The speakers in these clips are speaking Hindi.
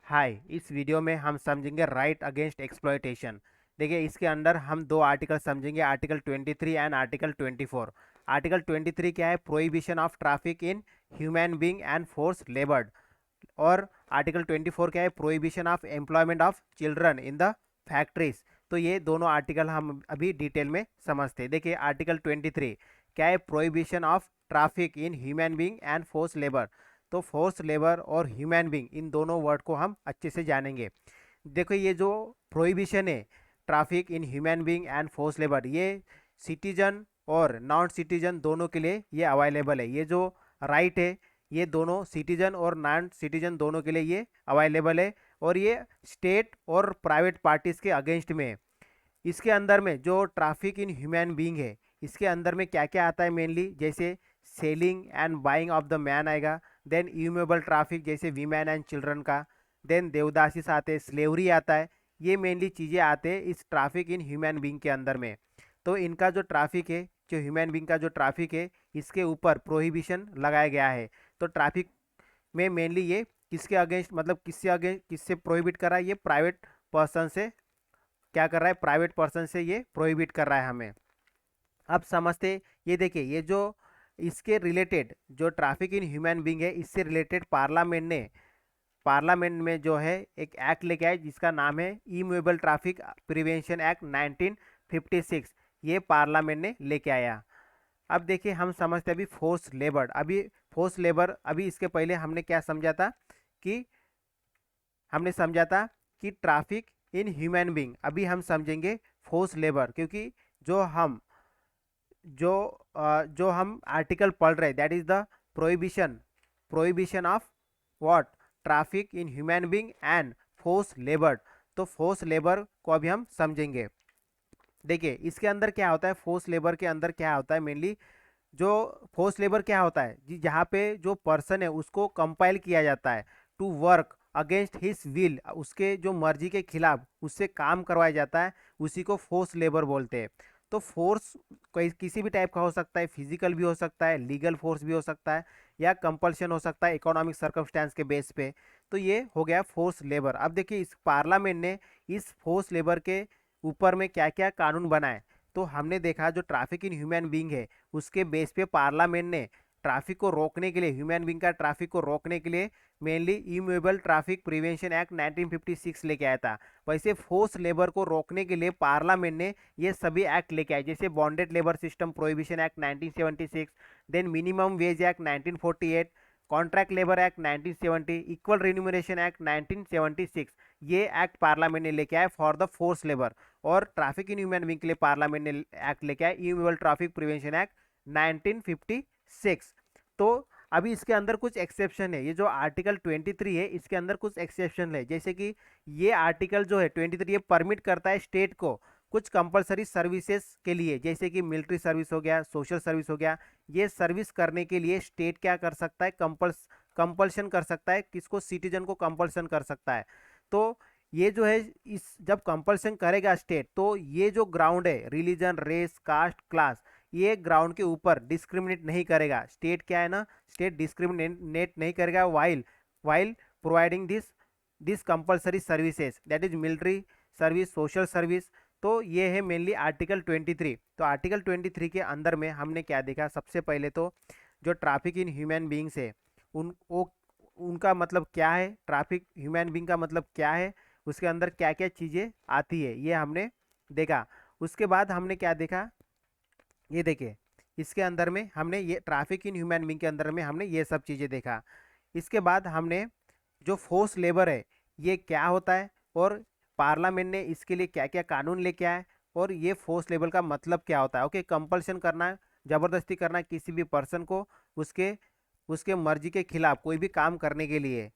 हाय, इस वीडियो में हम समझेंगे राइट अगेंस्ट एक्सप्लॉयटेशन। देखिए, इसके अंदर हम दो आर्टिकल समझेंगे, आर्टिकल 23 एंड आर्टिकल 24। आर्टिकल 23 क्या है? Prohibition of traffic in human being and force लेबर्ड। और आर्टिकल 24 क्या है? Prohibition of employment of children in the factories. तो ये दोनों आर्टिकल हम अभी डिटेल में समझते हैं। देखिए, आर्टिकल 23 क्या है? Prohibition of traffic in human being and force labour. तो फोर्स लेबर और ह्यूमन बीइंग, इन दोनों वर्ड को हम अच्छे से जानेंगे। देखो, ये जो प्रोहिबिशन है traffic in human being and force labour, ये सिटीजन और नॉन सिटीजन दोनों के लिए ये अवेलेबल है। ये जो राइट है, ये दोनों सिटीजन और नॉन सिटीजन दोनों के लिए ये अवेलेबल है। और ये स्टेट और प्राइवेट पार्टीज के अगेंस्ट में है। इसके अंदर में जो ट्रैफिक इन ह्यूमन बीइंग है, इसके अंदर में क्या क्या आता है मेनली? जैसे selling and buying of the man आएगा। देन इम्यूएबल ट्रैफिक जैसे वीमेन एंड चिल्ड्रन का। देन देवदासीस आते हैं, स्लेवरी आता है। ये मेनली चीज़ें आते हैं इस ट्रैफिक इन ह्यूमन बीइंग के अंदर में। तो इनका जो ट्रैफिक है, जो ह्यूमन बीइंग का जो ट्रैफिक है, इसके ऊपर प्रोहिबिशन लगाया गया है। तो ट्रैफिक में मेनली ये किसके अगेंस्ट, मतलब किससे अगेंस्ट, किससे प्रोहिबिट कर रहा है? ये प्राइवेट पर्सन से क्या कर रहा है? प्राइवेट पर्सन से ये प्रोहिबिट कर रहा है हमें। अब समझते, ये देखिए, ये जो इसके रिलेटेड जो ट्रैफिक इन ह्यूमन बीइंग है, इससे रिलेटेड पार्लियामेंट में जो है एक एक्ट लेके आए जिसका नाम है इमूवेबल ट्रैफिक प्रिवेंशन एक्ट 1956। ये पार्लियामेंट ने लेके आया। अब देखिए, हम समझते अभी फोर्स लेबर। अभी फोर्स लेबर, अभी इसके पहले हमने क्या समझा था कि हमने समझा था कि ट्रैफिक इन ह्यूमन बीइंग। अभी हम समझेंगे फोर्स लेबर, क्योंकि जो हम जो जो हम आर्टिकल पढ़ रहे, that is the prohibition prohibition of what? Traffic in human being and force labour. तो फोर्स लेबर को अभी हम समझेंगे। देखिए, इसके अंदर क्या होता है? फोर्स लेबर के अंदर क्या होता है मेनली? जो फोर्स लेबर क्या होता है जी? जहाँ पे जो पर्सन है उसको कंपाइल किया जाता है to work against his will, उसके जो मर्जी के खिलाफ उससे काम करवाया जाता है, उसी को फोर्स लेबर बोलते हैं। तो फोर्स कोई किसी भी टाइप का हो सकता है, फिजिकल भी हो सकता है, लीगल फोर्स भी हो सकता है, या कंपल्शन हो सकता है इकोनॉमिक सर्कमस्टेंस के बेस पे। तो ये हो गया फोर्स लेबर। अब देखिए, इस पार्लियामेंट ने इस फोर्स लेबर के ऊपर में क्या क्या कानून बनाए। तो हमने देखा जो ट्रैफिक इन ह्यूमन बीइंग है, उसके बेस पे पार्लियामेंट ने ट्रैफिक को रोकने के लिए, ह्यूमन बीइंग का ट्रैफिक को रोकने के लिए mainly immovable traffic prevention act 1956 लेके आया था। वैसे फोर्स लेबर को रोकने के लिए पार्लियामेंट ने ये सभी एक्ट लेके आए, जैसे bonded labour system prohibition act 1976, then minimum wage act 1948, contract labour act 1970, equal remuneration act 1976। ये एक्ट पार्लियामेंट ने लेके आया फॉर द फोर्स लेबर। और ट्रैफिक इन ह्यूमन बीइंग के लिए पार्लियामेंट ने एक्ट लेके आया इमूवेबल ट्रैफिक प्रिवेंशन एक्ट 1956। तो अभी इसके अंदर कुछ एक्सेप्शन है। ये जो आर्टिकल 23 है, इसके अंदर कुछ एक्सेप्शन है। जैसे कि ये आर्टिकल जो है 23, ये परमिट करता है स्टेट को कुछ कंपलसरी सर्विसेज के लिए, जैसे कि मिलिट्री सर्विस हो गया, सोशल सर्विस हो गया। ये सर्विस करने के लिए स्टेट क्या कर सकता है? कंपल्शन कर सकता है। किसको? सिटीजन को कंपल्सन कर सकता है। तो ये जो है, इस जब कंपल्सन करेगा स्टेट, तो ये जो ग्राउंड है, रिलीजन, रेस, कास्ट, क्लास, ये ग्राउंड के ऊपर डिस्क्रिमिनेट नहीं करेगा। स्टेट क्या है ना, स्टेट डिस्क्रिमिनेट नहीं करेगा while while providing this compulsory services, that is military service, social service. तो ये है मेनली आर्टिकल 23। तो आर्टिकल 23 के अंदर में हमने क्या देखा? सबसे पहले तो जो ट्रैफिक इन ह्यूमन बीइंग्स है, उनका मतलब क्या है? ट्रैफिक ह्यूमन बीइंग का मतलब क्या है? उसके अंदर क्या क्या चीज़ें आती है, ये हमने देखा। उसके बाद हमने क्या देखा? ये देखिए, इसके अंदर में हमने ये ट्रैफिक इन ह्यूमन बीइंग के अंदर में हमने ये सब चीज़ें देखा। इसके बाद हमने जो फोर्स लेबर है, ये क्या होता है, और पार्लियामेंट ने इसके लिए क्या क्या कानून लेके आए, और ये फोर्स लेबर का मतलब क्या होता है। ओके, कंपल्शन करना, ज़बरदस्ती करना किसी भी पर्सन को उसके उसके मर्जी के खिलाफ कोई भी काम करने के लिए।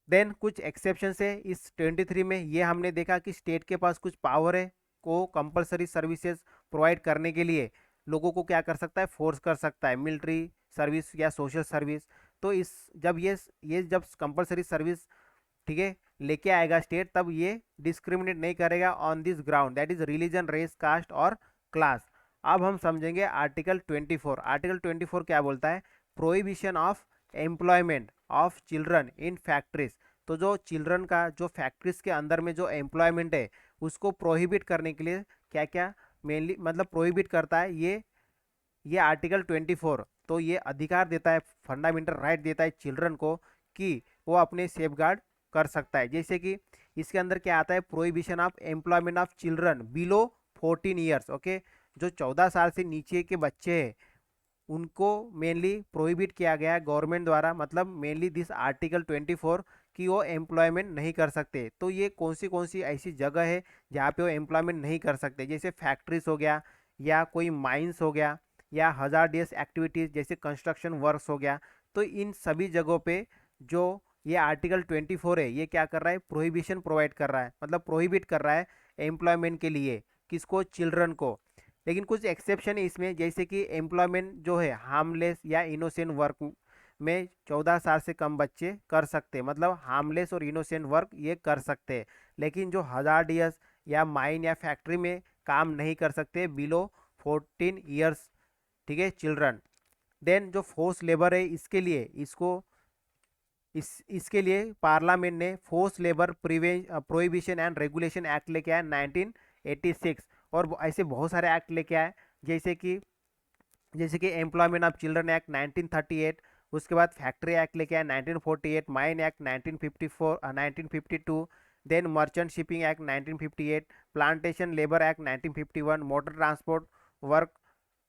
देन कुछ एक्सेप्शन है इस 23 में। ये हमने देखा कि स्टेट के पास कुछ पावर है को कंपलसरी सर्विसेज प्रोवाइड करने के लिए लोगों को क्या कर सकता है? फोर्स कर सकता है, मिलिट्री सर्विस या सोशल सर्विस। तो इस जब ये जब कंपलसरी सर्विस, ठीक है, लेके आएगा स्टेट, तब ये डिस्क्रिमिनेट नहीं करेगा on this ground, that is religion, race, caste और क्लास। अब हम समझेंगे आर्टिकल 24। आर्टिकल 24 क्या बोलता है? Prohibition of employment of children in factories. तो जो चिल्ड्रन का जो फैक्ट्रीज के अंदर में जो एम्प्लॉयमेंट है उसको प्रोहिबिट करने के लिए क्या क्या मेनली मतलब प्रोहिबिट करता है ये आर्टिकल 24। तो ये अधिकार देता है, फंडामेंटल राइट देता है चिल्ड्रन को कि वो अपने सेफगार्ड कर सकता है। जैसे कि इसके अंदर क्या आता है, prohibition of employment of children below 14 years. Okay, जो 14 साल से नीचे के बच्चे हैं उनको मेनली प्रोहिबिट किया गया है गवर्नमेंट द्वारा, मतलब मेनली दिस आर्टिकल 24 कि वो एम्प्लॉयमेंट नहीं कर सकते। तो ये कौन सी ऐसी जगह है जहाँ पे वो एम्प्लॉयमेंट नहीं कर सकते, जैसे फैक्ट्रीज हो गया या कोई माइंस हो गया या हजार्डियस एक्टिविटीज़ जैसे कंस्ट्रक्शन वर्क्स हो गया। तो इन सभी जगहों पे जो ये आर्टिकल 24 है ये क्या कर रहा है, प्रोहिबिशन प्रोवाइड कर रहा है, मतलब प्रोहिबिट कर रहा है एम्प्लॉयमेंट के लिए, किसको, चिल्ड्रन को। लेकिन कुछ एक्सेप्शन है इसमें, जैसे कि एम्प्लॉयमेंट जो है हार्मलेस या इनोसेंट वर्क में 14 साल से कम बच्चे कर सकते हैं, मतलब हार्मलेस और इनोसेंट वर्क ये कर सकते हैं। लेकिन जो हजार्डियस या माइन या फैक्ट्री में काम नहीं कर सकते बिलो 14 ईयर्स, ठीक है, चिल्ड्रन। देन जो फोर्स लेबर है इसके लिए इसके लिए पार्लियामेंट ने force labour prohibition and regulation act लेके आया 1986। और ऐसे बहुत सारे एक्ट लेके आए, जैसे कि एम्प्लॉयमेंट ऑफ चिल्ड्रन एक्ट 1938, उसके बाद फैक्ट्री एक्ट लेके आया 1948, mine act 1954 1952, then merchant shipping act 1958, plantation labour act 1951, motor transport work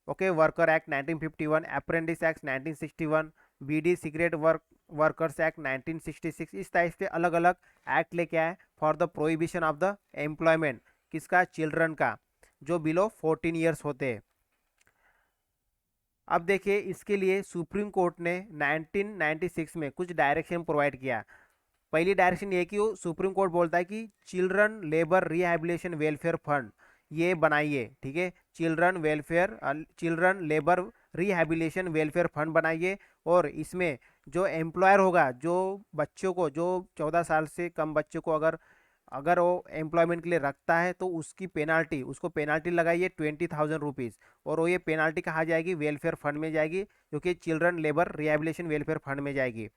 okay worker act 1951, apprentice act 1961, beedi cigarette workers act 1966। इस टाइप से अलग अलग एक्ट लेके आए for the prohibition of the employment, किसका, चिल्ड्रन का, जो बिलो 14 ईयर्स होते हैं। अब देखिए इसके लिए सुप्रीम कोर्ट ने 1996 में कुछ डायरेक्शन प्रोवाइड किया। पहली डायरेक्शन ये कि वो सुप्रीम कोर्ट बोलता है कि children labour rehabilitation welfare fund ये बनाइए, ठीक है, children labour rehabilitation welfare fund बनाइए। और इसमें जो एम्प्लॉयर होगा, जो बच्चों को, जो 14 साल से कम बच्चों को अगर अगर वो एम्प्लॉयमेंट के लिए रखता है तो उसको पेनाल्टी लगाइए 20,000 रुपीज़। और वो ये पेनाल्टी कहाँ जाएगी, वेलफेयर फंड में जाएगी, जो कि children labour rehabilitation welfare fund में जाएगी।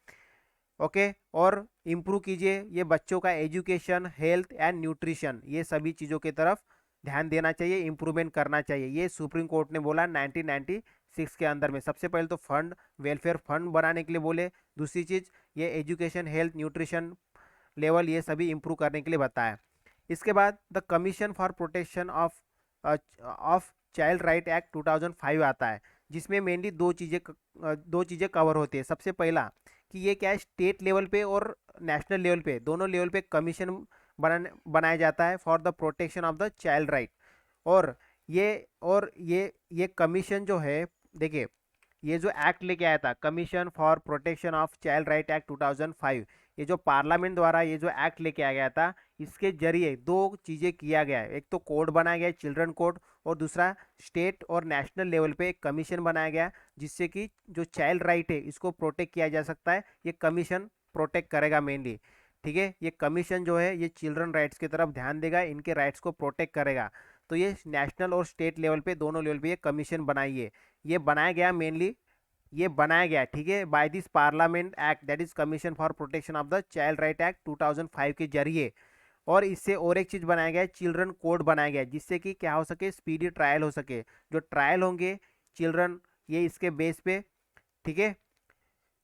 ओके, और इम्प्रूव कीजिए ये बच्चों का एजुकेशन, हेल्थ एंड न्यूट्रिशन, ये सभी चीज़ों की तरफ ध्यान देना चाहिए, इम्प्रूवमेंट करना चाहिए। ये सुप्रीम कोर्ट ने बोला 1996 के अंदर में। सबसे पहले तो फंड, वेलफेयर फंड बनाने के लिए बोले, दूसरी चीज़ ये एजुकेशन, हेल्थ, न्यूट्रिशन लेवल ये सभी इम्प्रूव करने के लिए बताया। इसके बाद the commission for protection of child right act 2005 आता है, जिसमें मेनली दो चीज़ें कवर होती है। सबसे पहला कि ये क्या है, स्टेट लेवल पे और नेशनल लेवल पे, दोनों लेवल पे कमीशन बनाया जाता है for the protection of the child right. और ये कमीशन जो है, देखिए ये जो एक्ट लेके आया था, commission for protection of child right act 2005, ये जो पार्लियामेंट द्वारा ये जो एक्ट लेके आया गया था, इसके जरिए दो चीज़ें किया गया है। एक तो कोड बनाया गया है, चिल्ड्रन कोड, और दूसरा स्टेट और नेशनल लेवल पे एक कमीशन बनाया गया, जिससे कि जो चाइल्ड राइट है इसको प्रोटेक्ट किया जा सकता है। ये कमीशन प्रोटेक्ट करेगा मेनली, ठीक है। ये कमीशन जो है ये चिल्ड्रन राइट्स की तरफ ध्यान देगा, इनके राइट्स को प्रोटेक्ट करेगा। तो ये नेशनल और स्टेट लेवल पे, दोनों लेवल पे ये कमीशन बनाइए, ये बनाया गया मेनली, ये बनाया गया, ठीक है, by this parliament act, that is commission for protection of the child right act 2005 के जरिए। और इससे और एक चीज़ बनाया गया है, चिल्ड्रन कोड बनाया गया है, जिससे कि क्या हो सके, स्पीडी ट्रायल हो सके। जो ट्रायल होंगे चिल्ड्रन, ये इसके बेस पे, ठीक है,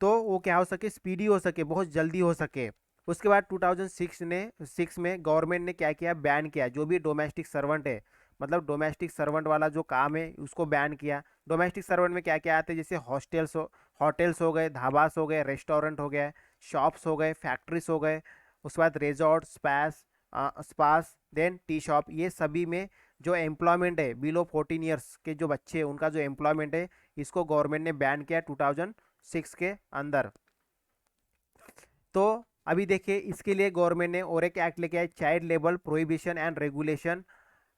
तो वो क्या हो सके, स्पीडी हो सके, बहुत जल्दी हो सके। उसके बाद 2006 में गवर्नमेंट ने क्या किया, बैन किया जो भी डोमेस्टिक सर्वेंट है, मतलब डोमेस्टिक सर्वेंट वाला जो काम है उसको बैन किया। डोमेस्टिक सर्वेंट में क्या क्या आते हैं, जैसे होटल्स हो गए, धाबास हो गए, रेस्टोरेंट हो गए, शॉप्स हो गए, फैक्ट्रीज हो गए, उसके बाद रिजॉर्ट, स्पास, देन टी शॉप, ये सभी में जो एम्प्लॉयमेंट है बिलो 14 ईयर्स के जो बच्चे हैं उनका जो एम्प्लॉयमेंट है, इसको गवर्नमेंट ने बैन किया 2006 के अंदर। तो अभी देखिए इसके लिए गवर्नमेंट ने और एक एक्ट लेके आया, child labour prohibition and regulation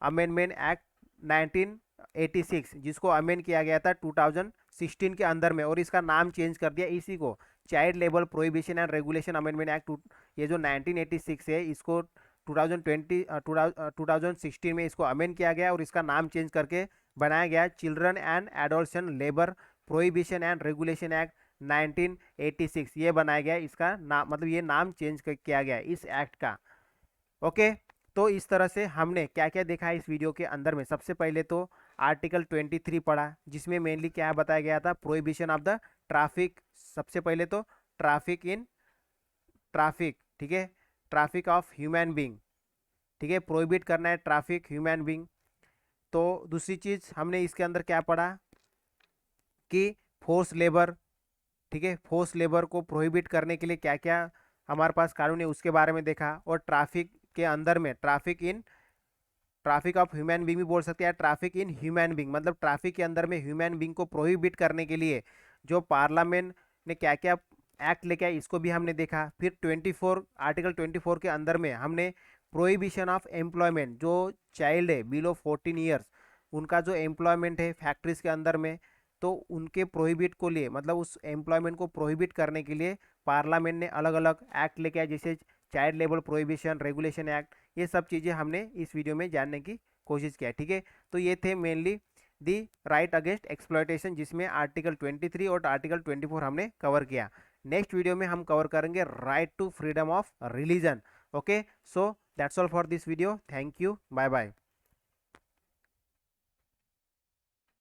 amendment act 1986, जिसको अमेंड किया गया था 2016 के अंदर में, और इसका नाम चेंज कर दिया इसी को, child labour prohibition and regulation amendment act. ये जो 1986 है इसको 2016 में इसको अमेंड किया गया और इसका नाम चेंज करके बनाया गया children and adolescent labour prohibition and regulation act 1986 ये बनाया गया है। इसका नाम मतलब ये नाम चेंज किया गया है इस एक्ट का। ओके, तो इस तरह से हमने क्या क्या देखा है इस वीडियो के अंदर में। सबसे पहले तो आर्टिकल 23 पढ़ा, जिसमें मेनली क्या बताया गया था, प्रोहिबिशन ऑफ द ट्रैफिक। सबसे पहले तो ट्रैफिक इन ट्रैफिक, ठीक है, ट्रैफिक ऑफ ह्यूमन बींग, ठीक है, प्रोहिबिट करना है ट्रैफिक ह्यूमन बींग। तो दूसरी चीज हमने इसके अंदर क्या पढ़ा कि फोर्स लेबर, ठीक है, फोर्स लेबर को प्रोहिबिट करने के लिए क्या क्या हमारे पास कानून है उसके बारे में देखा। और ट्रैफिक के अंदर में ट्रैफिक ऑफ ह्यूमन बींग भी बोल सकते हैं, ट्रैफिक इन ह्यूमन बींग, मतलब ट्रैफिक के अंदर में ह्यूमन बींग को प्रोहिबिट करने के लिए जो पार्लियामेंट ने क्या क्या एक्ट लेके आया इसको भी हमने देखा। फिर 24 आर्टिकल 24 के अंदर में हमने प्रोहिबिशन ऑफ एम्प्लॉयमेंट, जो चाइल्ड है बिलो 14 ईयर्स उनका जो एम्प्लॉयमेंट है फैक्ट्रीज के अंदर में, तो उनके प्रोहिबिट को लिए मतलब उस एम्प्लॉयमेंट को प्रोहिबिट करने के लिए पार्लियामेंट ने अलग अलग एक्ट लेके आया, जैसे child labour prohibition regulation act. ये सब चीज़ें हमने इस वीडियो में जानने की कोशिश किया, ठीक है। तो ये थे मेनली दी राइट अगेंस्ट एक्सप्लॉयटेशन, जिसमें आर्टिकल 23 और आर्टिकल 24 हमने कवर किया। नेक्स्ट वीडियो में हम कवर करेंगे right to freedom of religion. Okay, so that's all for this video. Thank you, bye bye.